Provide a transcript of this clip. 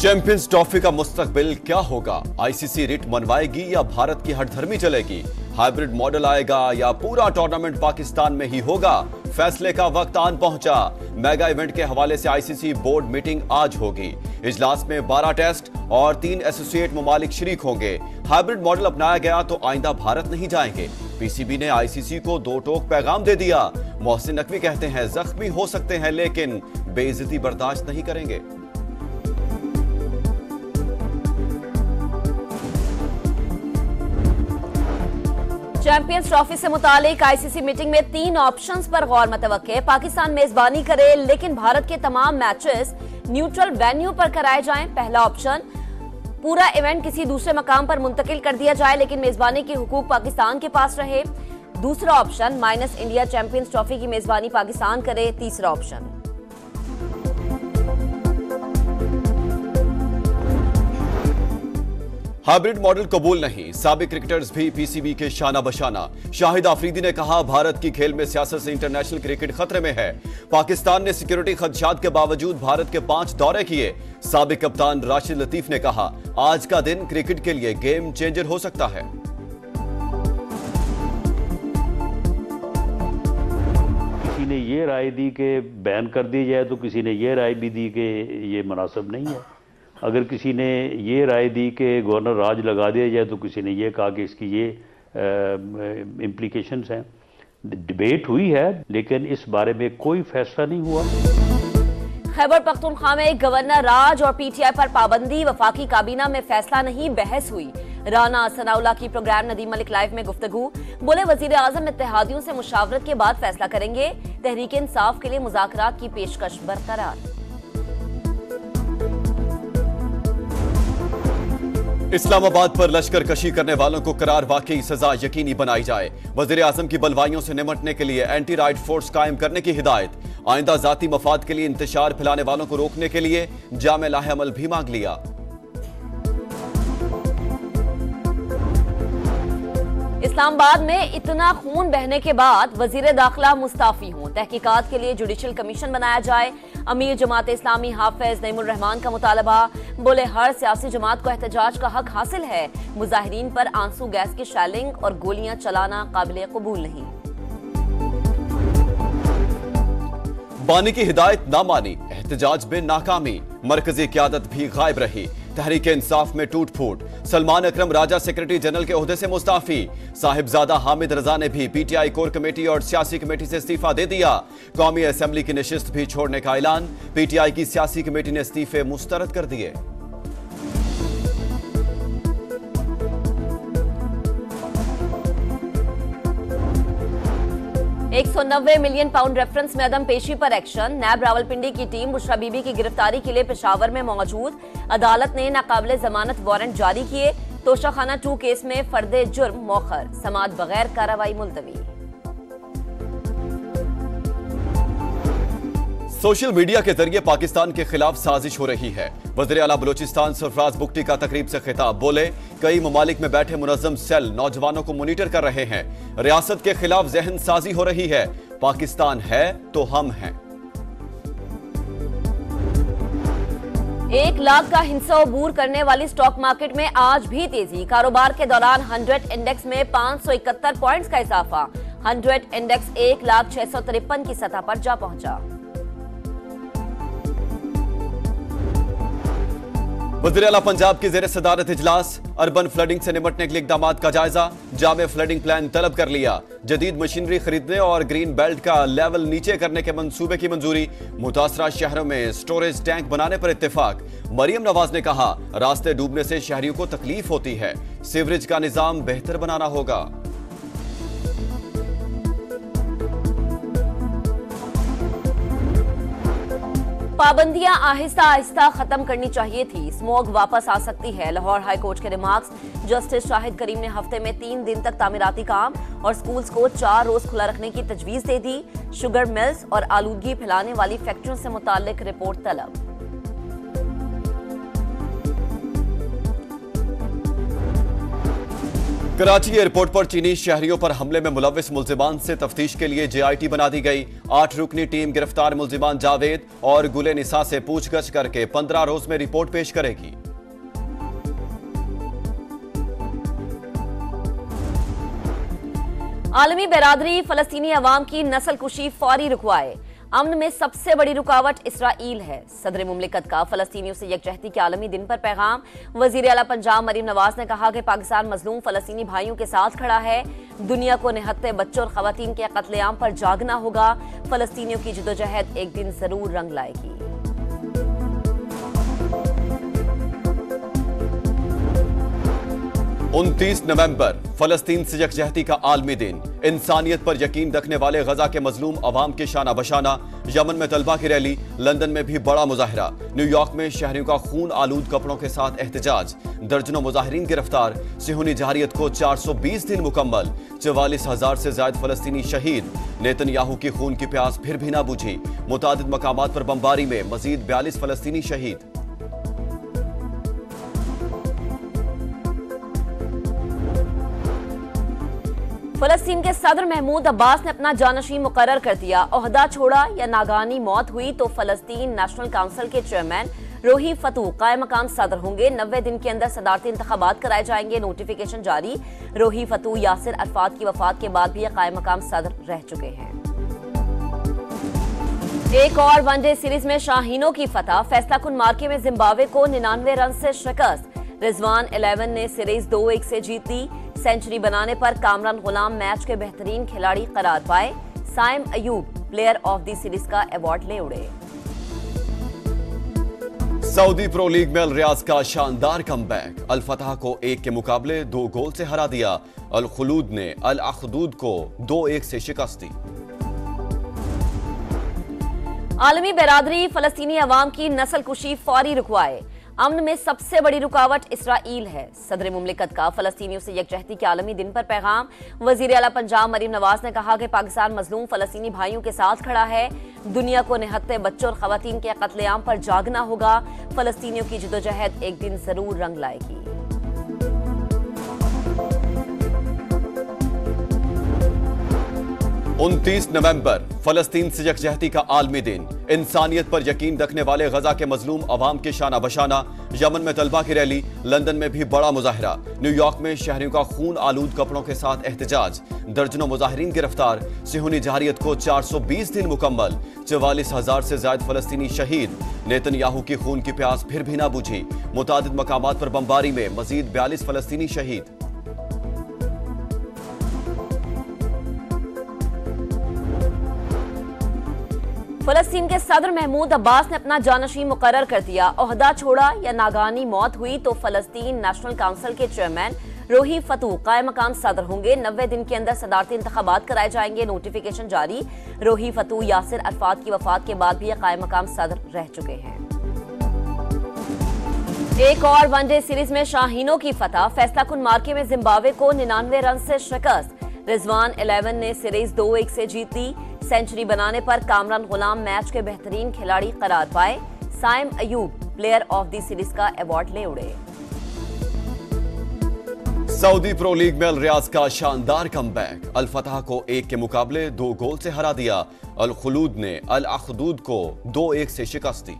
Champions trophy का मुस्तकबिल क्या होगा? आईसीसी रिट मनवाएगी या भारत की हठधर्मी चलेगी? हाइब्रिड मॉडल आएगा या पूरा टूर्नामेंट पाकिस्तान में ही होगा? फैसले का वक्त आन पहुंचा। मेगा इवेंट के हवाले से आईसीसी बोर्ड मीटिंग आज होगी। इजलास में 12 टेस्ट और 3 एसोसिएट ममालिक शरीक होंगे। हाइब्रिड मॉडल अपनाया गया तो आइंदा भारत नहीं जाएंगे। पीसीबी ने आईसीसी को दो टोक पैगाम दे दिया। मोहसिन नकवी कहते हैं जख्मी हो सकते हैं लेकिन बेइज्जती बर्दाश्त नहीं करेंगे। चैंपियंस ट्रॉफी से मुतालिक आईसीसी मीटिंग में 3 ऑप्शंस पर गौर मतवक्के। पाकिस्तान मेजबानी करे लेकिन भारत के तमाम मैचेस न्यूट्रल वेन्यू पर कराए जाएं। पहला ऑप्शन, पूरा इवेंट किसी दूसरे मकाम पर मुंतकिल कर दिया जाए लेकिन मेजबानी के हुकूक पाकिस्तान के पास रहे। दूसरा option, minus India champions trophy की मेजबानी पाकिस्तान करे। तीसरा ऑप्शन, हाइब्रिड मॉडल कबूल नहीं। साबिक क्रिकेटर्स भी पीसीबी के शाना बशाना। शाहिद आफरीदी ने कहा भारत की खेल में सियासत से इंटरनेशनल क्रिकेट खतरे में है। पाकिस्तान ने सिक्योरिटी खदशात के बावजूद भारत के 5 दौरे किए। साबिक कप्तान राशिद लतीफ ने कहा आज का दिन क्रिकेट के लिए गेम चेंजर हो सकता है। किसी ने ये राय दी कि बैन कर दी जाए तो किसी ने ये राय भी दी कि ये मुनासिब नहीं है। अगर किसी ने ये राय दी कि गवर्नर राज लगा दिया जाए तो किसी ने ये कहा कि इसकी ये इम्प्लीकेशंस हैं। डिबेट हुई है लेकिन इस बारे में कोई फैसला नहीं हुआ। खैबर पख्तूनख्वा में गवर्नर राज और पीटीआई पर पाबंदी, वफाकी काबीना में फैसला नहीं, बहस हुई। राना सनाउल्लाह की प्रोग्राम नदीम मलिक लाइव में गुफ्तगू। बोले वजीर आजम इत्तेहादियों से मुशावरत के बाद फैसला करेंगे। तहरीक इंसाफ के लिए मुज़ाकरात की पेशकश बरकरार। इस्लामाबाद पर लश्कर कशी करने वालों को करार वाकई सजा यकीनी बनाई जाए। वजीर आजम की बलवाइयों से निपटने के लिए एंटी राइट फोर्स कायम करने की हिदायत। आइंदा जाती मफाद के लिए इंतशार फैलाने वालों को रोकने के लिए जामे लाहेअमल भी मांग लिया। इस्लामाबाद में इतना खून बहने के बाद वजीर दाखिला मुस्ताफी हों। तहकीकात के लिए जुडिशल कमीशन बनाया जाए। अमीर जमात इस्लामी हाफिज नईमुर रहमान का मुतालबा। बोले हर सियासी जमात को एहतजाज का हक हासिल है। मुजाहिरीन पर आंसू गैस की शैलिंग और गोलियां चलाना काबिल कबूल नहीं। बानी की हिदायत ना मानी, एहतजाज में नाकामी। मरकजी क़यादत भी गायब रही। तहरीक इंसाफ में टूट फूट। सलमान अकरम राजा सेक्रेटरी जनरल के ओहदे से मुस्ताफी। साहिबजादा हामिद रजा ने भी पीटीआई कोर कमेटी और सियासी कमेटी से इस्तीफा दे दिया। कौमी असेंबली की नशिस्त भी छोड़ने का ऐलान। पीटीआई की सियासी कमेटी ने इस्तीफे मुस्तरद कर दिए। £190 मिलियन रेफरेंस में अदम पेशी पर एक्शन। नैब रावलपिंडी की टीम बुशरा बीबी की गिरफ्तारी के लिए पेशावर में मौजूद। अदालत ने नाकाबिले जमानत वारंट जारी किए। तोशाखाना 2 केस में फर्दे जुर्म मौखर। समाअत बगैर कार्रवाई मुलतवी। सोशल मीडिया के जरिए पाकिस्तान के खिलाफ साजिश हो रही है। वज़ीर आला बलूचिस्तान सरफराज बुगटी का तकरीब से खिताब। बोले कई ममालिक में बैठे मुनज़्ज़म सेल नौजवानों को मॉनिटर कर रहे हैं। रियासत के खिलाफ जहन साजी हो रही है। पाकिस्तान है तो हम हैं। 1 लाख का हिंसा अबूर करने वाली स्टॉक मार्केट में आज भी तेजी। कारोबार के दौरान 100 इंडेक्स में 571 पॉइंट्स का इजाफा। 100 इंडेक्स 1,653 की सतह पर जा पहुंचा। वज़ीर आला पंजाब की ज़ेर सदारत इजलास। अर्बन फ्लडिंग से निपटने के लिए इक़दामात का जायजा। जामे फ्लडिंग प्लान तलब कर लिया। जदीद मशीनरी खरीदने और ग्रीन बेल्ट का लेवल नीचे करने के मंसूबे की मंजूरी। मुतासरा शहरों में स्टोरेज टैंक बनाने पर इत्तेफाक। मरियम नवाज ने कहा रास्ते डूबने से शहरियों को तकलीफ होती है। सीवरेज का निजाम बेहतर बनाना होगा। पाबंदियां आहिस्ता आहिस्ता खत्म करनी चाहिए थी। स्मॉग वापस आ सकती है। लाहौर हाई कोर्ट के रिमार्क्स। जस्टिस शाहिद करीम ने हफ्ते में 3 दिन तक तामीराती काम और स्कूल्स को 4 रोज खुला रखने की तजवीज दे दी। शुगर मिल्स और आलूदगी फैलाने वाली फैक्ट्रियों से मुताल्लिक रिपोर्ट तलब। कराची एयरपोर्ट पर चीनी शहरियों पर हमले में मुलव्विस मुल्जिमान से तफ्तीश के लिए JIT बना दी गई। 8 रुकनी टीम गिरफ्तार मुल्जिमान जावेद और गुले निसा से पूछगछ करके 15 रोज में रिपोर्ट पेश करेगी। आलमी बिरादरी फलस्तीनी अवाम की नस्लकुशी फौरी रुकवाए। अमन में सबसे बड़ी रुकावट इसराइल है। सदर मुमलिकत का फलस्तीनियों से यकजहती के आलमी दिन पर पैगाम। वजीर आला पंजाब मरीम नवाज ने कहा कि पाकिस्तान मजलूम फलस्तीनी भाइयों के साथ खड़ा है। दुनिया को निहत्ते बच्चों और खवातीन के कत्लेआम पर जागना होगा। फलस्तीनियों की जदोजहद एक दिन जरूर रंग लाएगी। उनतीस नवंबर फलस्तीन से यकजहती का आलमी दिन। इंसानियत पर यकीन रखने वाले गजा के मजलूम अवाम के शाना बशाना। यमन में तलबा की रैली, लंदन में भी बड़ा मुजाहिरा। न्यूयॉर्क में शहरियों का खून आलूद कपड़ों के साथ एहतजाज। दर्जनों मुजाहिरीन गिरफ्तार। सिहूनी जहारियत को 420 दिन मुकम्मल। 44,000 से ज्यादा फलस्तीनी शहीद। नेतन्याहू की खून की प्यास फिर भी ना बुझी। मुतादिद मकामात पर बमबारी में मजीद 42 फलस्तीनी शहीद। फलस्तीन के सदर महमूद अब्बास ने अपना जानशीन मुकर्रर कर दिया। ओहदा छोड़ा या नागानी मौत हुई तो फलस्तीन नेशनल काउंसिल के चेयरमैन रोही फतू कायम मकाम सदर होंगे। 90 दिन के अंदर सदारती इंतखाबात कराए जाएंगे। नोटिफिकेशन जारी। रोही फतू यासिर अरफात की वफात के बाद भी कायम मकाम सदर रह चुके हैं। एक और वनडे सीरीज में शाहीनों की फतह। फैसला कुन मार्के में जिम्बाब्वे को 99 रन से शिकस्त। रिजवान 11 ने सीरीज 2-1 से जीत ली। सेंचुरी बनाने पर कामरान गुलाम मैच के बेहतरीन खिलाड़ी करार पाए। Saim Ayub player of the series का अवार्ड ले उड़े। सऊदी प्रो लीग में अल रियाज का शानदार कमबैक। अल फतह को 1 के मुकाबले 2 गोल से हरा दिया। अल खुलूद ने अल अखदूद को 2-1 से शिकस्त दी। आलमी बिरादरी फलस्तीनी अवाम की नस्लकुशी फौरी रुकवाए। अमन में सबसे बड़ी रुकावट इसराइल है। सदर मुमलिकत का फलस्तीनियों से यकजहती के आलमी दिन पर पैगाम। वजीर आला पंजाब मरीम नवाज ने कहा कि पाकिस्तान मजलूम फलस्तीनी भाइयों के साथ खड़ा है। दुनिया को निहत्ते बच्चों और खवातीन के कत्लेआम पर जागना होगा। फलस्तीनियों की जदोजहद एक दिन जरूर रंग लाएगी। 29 नवंबर फलस्तीन से यकजहती का आलमी दिन। इंसानियत पर यकीन रखने वाले गजा के मजलूम अवाम के शाना बशाना। यमन में तलबा की रैली, लंदन में भी बड़ा मुजाहिरा। न्यूयॉर्क में शहरियों का खून आलूद कपड़ों के साथ एहतजाज। दर्जनों मुजाहिरीन गिरफ्तार। सिहूनी जहारियत को 420 दिन मुकम्मल। 44,000 से ज्यादा फलस्तीनी शहीद। नेतन्याहू की खून की प्यास फिर भी ना बुझी। मुतादिद मकामात पर बमबारी में मजीद 42 फलस्तीनी शहीद। फलस्तीन के सदर महमूद अब्बास ने अपना जानशीन मुकर्रर कर दिया। ओहदा छोड़ा या नागानी मौत हुई तो फलस्तीन नेशनल काउंसिल के चेयरमैन रोही फतू कायम मकाम सदर होंगे। 90 दिन के अंदर सदारती इंतखाबात कराए जाएंगे। नोटिफिकेशन जारी। रोही फतू यासिर अरफात की वफात के बाद भी कायम मकाम सदर रह चुके हैं। एक और वनडे सीरीज में शाहीनों की फतह। फैसला कुन मार्के में जिम्बाब्वे को 99 रन से शिकस्त। रिजवान 11 ने सीरीज 2-1 से जीत ली। सेंचुरी बनाने पर कामरान गुलाम मैच के बेहतरीन खिलाड़ी करार पाए। Saim Ayub player of the series का अवार्ड ले उड़े। सऊदी प्रो लीग में अल रियाज का शानदार कमबैक। अल फतह को 1 के मुकाबले 2 गोल से हरा दिया। अल खुलूद ने अल अखदूद को 2-1 से शिकस्त दी।